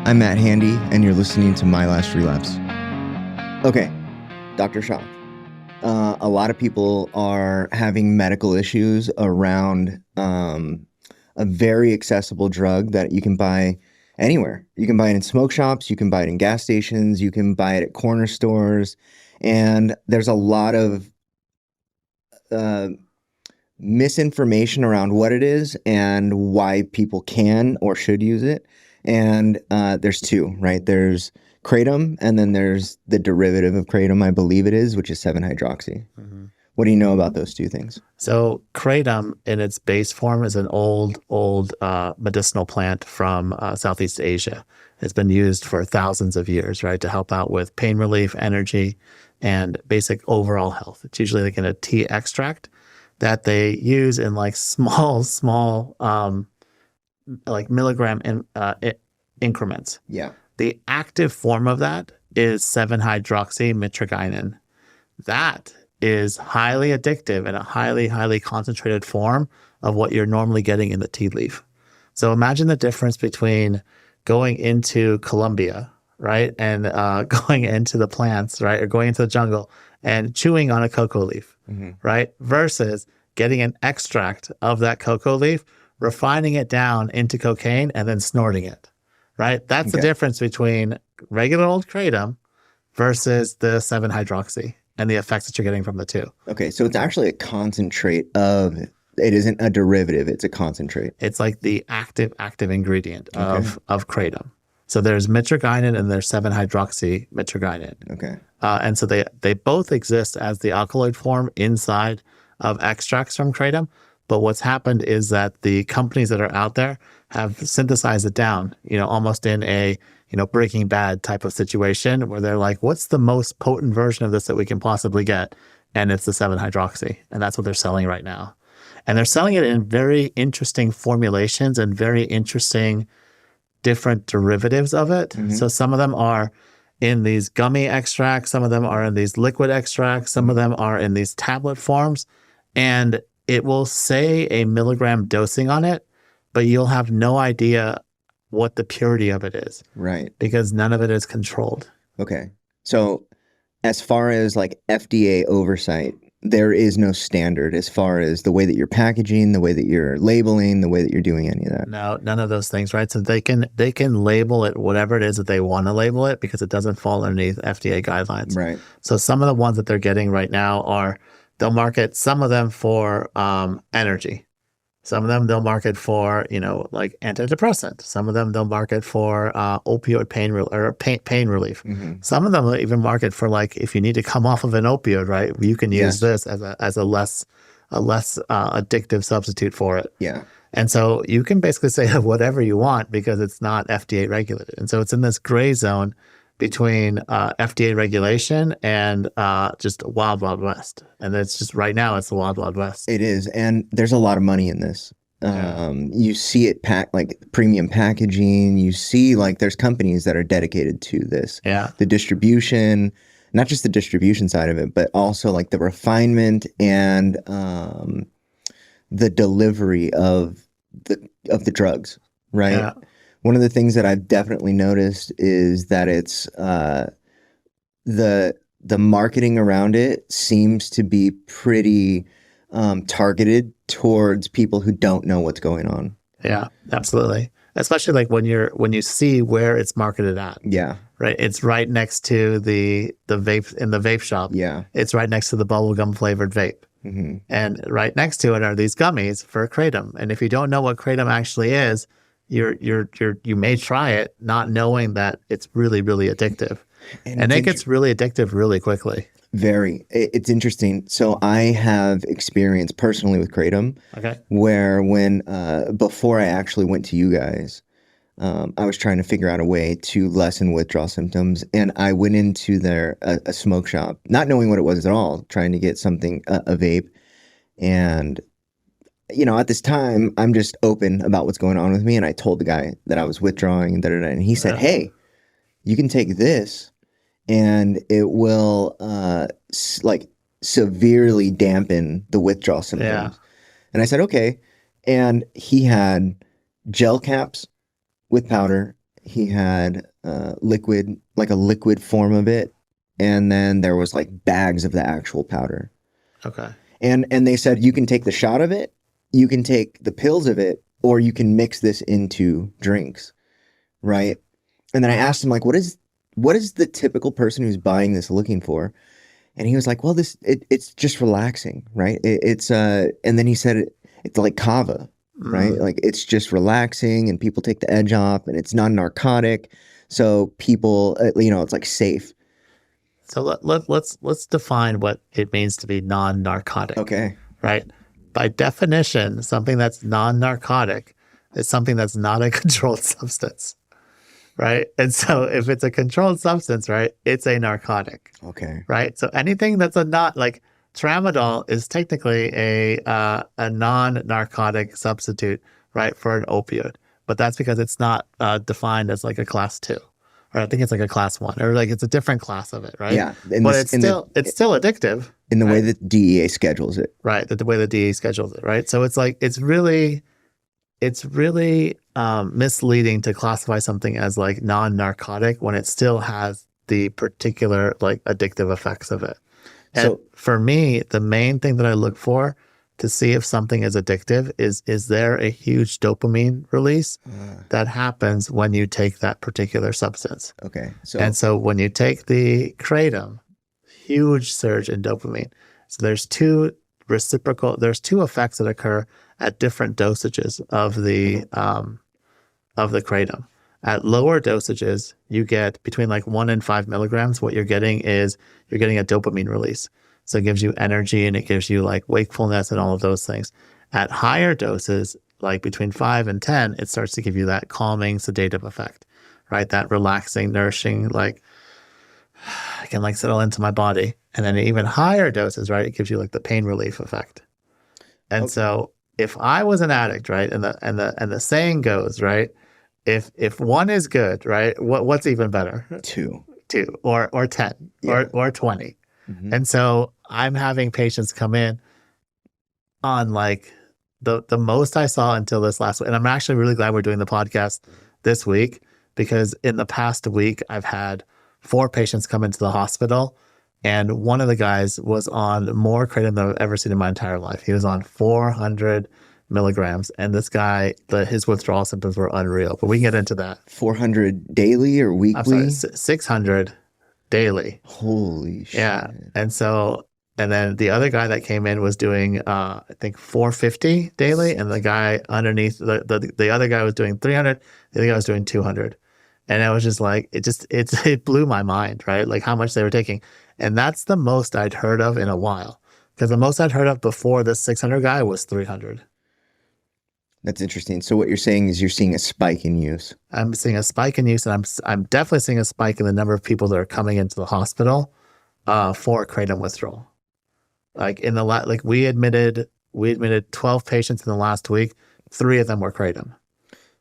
I'm Matt Handy, and you're listening to My Last Relapse. Okay, Dr. Shah. A lot of people are having medical issues around a very accessible drug that you can buy anywhere. You can buy it in smoke shops, you can buy it in gas stations, you can buy it at corner stores, and there's a lot of misinformation around what it is and why people can or should use it. And there's two, right? There's kratom, and then there's the derivative of kratom, I believe it is, which is 7-hydroxy. Mm-hmm. What do you know about those two things? So kratom in its base form is an old medicinal plant from Southeast Asia. It's been used for thousands of years, right, to help out with pain relief, energy, and basic overall health. It's usually like in a tea extract that they use in like small, like milligram increments. Yeah. The active form of that is 7-hydroxymitragynine. That is highly addictive and a highly, highly concentrated form of what you're normally getting in the tea leaf. So imagine the difference between going into Colombia, right, and going into the plants, right, or going into the jungle and chewing on a cocoa leaf, right, versus getting an extract of that cocoa leaf, refining it down into cocaine, and then snorting it, right? That's the difference between regular old kratom versus the 7-hydroxy and the effects that you're getting from the two. Okay, so it's actually a concentrate of, it isn't a derivative, it's a concentrate. It's like the active ingredient of kratom. So there's mitragynine and there's 7-hydroxymitragynine. Okay. And so they both exist as the alkaloid form inside of extracts from kratom. But what's happened is that the companies that are out there have synthesized it down, almost in a, Breaking Bad type of situation where they're like, what's the most potent version of this that we can possibly get? And it's the 7-hydroxy. And that's what they're selling right now. And they're selling it in very interesting formulations and very interesting different derivatives of it. Mm-hmm. So some of them are in these gummy extracts. Some of them are in these liquid extracts. Some of them are in these tablet forms. And it will say a milligram dosing on it, but you'll have no idea what the purity of it is. Right. Because none of it is controlled. Okay. So as far as like FDA oversight, there is no standard as far as the way that you're packaging, the way that you're labeling, the way that you're doing any of that. No, none of those things, right? So they can label it whatever it is that they want to label it because it doesn't fall underneath FDA guidelines. Right. So some of the ones that they're getting right now are, they'll market some of them for energy. Some of them they'll market for, like antidepressant. Some of them they'll market for opioid pain relief. Mm-hmm. Some of them will even market for like if you need to come off of an opioid, right? You can use this as a less addictive substitute for it. Yeah. And so you can basically say whatever you want because it's not FDA regulated. And so it's in this gray zone between FDA regulation and just wild, wild west. And it's just right now it's the wild, wild west. It is. And there's a lot of money in this. You see it like premium packaging. You see like there's companies that are dedicated to this. Yeah. The distribution, not just the distribution side of it, but also like the refinement and the delivery of the drugs, right? Yeah. One of the things that I've definitely noticed is that it's the marketing around it seems to be pretty targeted towards people who don't know what's going on. Yeah, absolutely. Especially like when you see where it's marketed at. Yeah. Right. It's right next to the vape in the vape shop. Yeah. It's right next to the bubblegum flavored vape. Mm-hmm. And right next to it are these gummies for kratom. And if you don't know what kratom actually is, you may try it not knowing that it's really, really addictive. And it gets really addictive really quickly. Very. It's interesting. So I have experience personally with kratom. Okay. Where before I actually went to you guys, I was trying to figure out a way to lessen withdrawal symptoms. And I went into a smoke shop, not knowing what it was at all, trying to get something, a vape. And at this time, I'm just open about what's going on with me. And I told the guy that I was withdrawing and and he said, hey, you can take this and it will severely dampen the withdrawal symptoms. Yeah. And I said, okay. And he had gel caps with powder he had liquid, like a liquid form of it, and then there was like bags of the actual powder. Okay. And they said you can take the shot of it, you can take the pills of it, or you can mix this into drinks, right? And then I asked him like, what is the typical person who's buying this looking for? And he was like, well, it's just relaxing, right? And then he said it's like kava, right? Mm. Like it's just relaxing, and people take the edge off, and it's non-narcotic, so people, it's like safe. So let's define what it means to be non-narcotic, Okay, right? By definition, something that's non-narcotic is something that's not a controlled substance, right? And so if it's a controlled substance, right, it's a narcotic, okay, right? So anything that's a not like tramadol is technically a non-narcotic substitute, right, for an opioid, but that's because it's not defined as like a class two, or I think it's like a class one, or like it's a different class of it, right? yeah. In But this, it's still addictive, in the way right? that DEA schedules it. Right, the way the DA schedules it, right? So it's like it's really misleading to classify something as like non-narcotic when it still has the particular like addictive effects of it. And So for me, the main thing that I look for to see if something is addictive is there a huge dopamine release that happens when you take that particular substance. okay, And so so when you take the kratom, huge surge in dopamine. So there's two effects that occur at different dosages of the kratom. At lower dosages, you get between like 1 and 5 milligrams. What you're getting a dopamine release. So it gives you energy and it gives you like wakefulness and all of those things. At higher doses, like between 5 and 10, it starts to give you that calming, sedative effect, right? That relaxing, nourishing, like I can like settle into my body. And then even higher doses, right? It gives you like the pain relief effect. And okay, so if I was an addict, right, and the saying goes, right, if one is good, right, what's even better? two, Two or 10 yeah, or 20. hmm, And so I'm having patients come in on like the most I saw until this last week. And I'm actually really glad we're doing the podcast this week because in the past week I've had 4 patients come into the hospital, and one of the guys was on more kratom than I've ever seen in my entire life. He was on 400 milligrams, and this guy, his withdrawal symptoms were unreal. But we can get into that. 400 daily or I'm sorry, weekly? 600 daily. Holy Yeah. shit. And then the other guy that came in was doing, I think 450 daily. And the guy underneath the other guy was doing 300. The other guy was doing 200. And I was just like, it blew my mind, right? Like how much they were taking. And that's the most I'd heard of in a while. Because the most I'd heard of before this 600 guy was 300. That's interesting. So what you're saying is you're seeing a spike in use. I'm seeing a spike in use, and I'm definitely seeing a spike in the number of people that are coming into the hospital for kratom withdrawal. Like like we admitted 12 patients in the last week. 3 of them were kratom.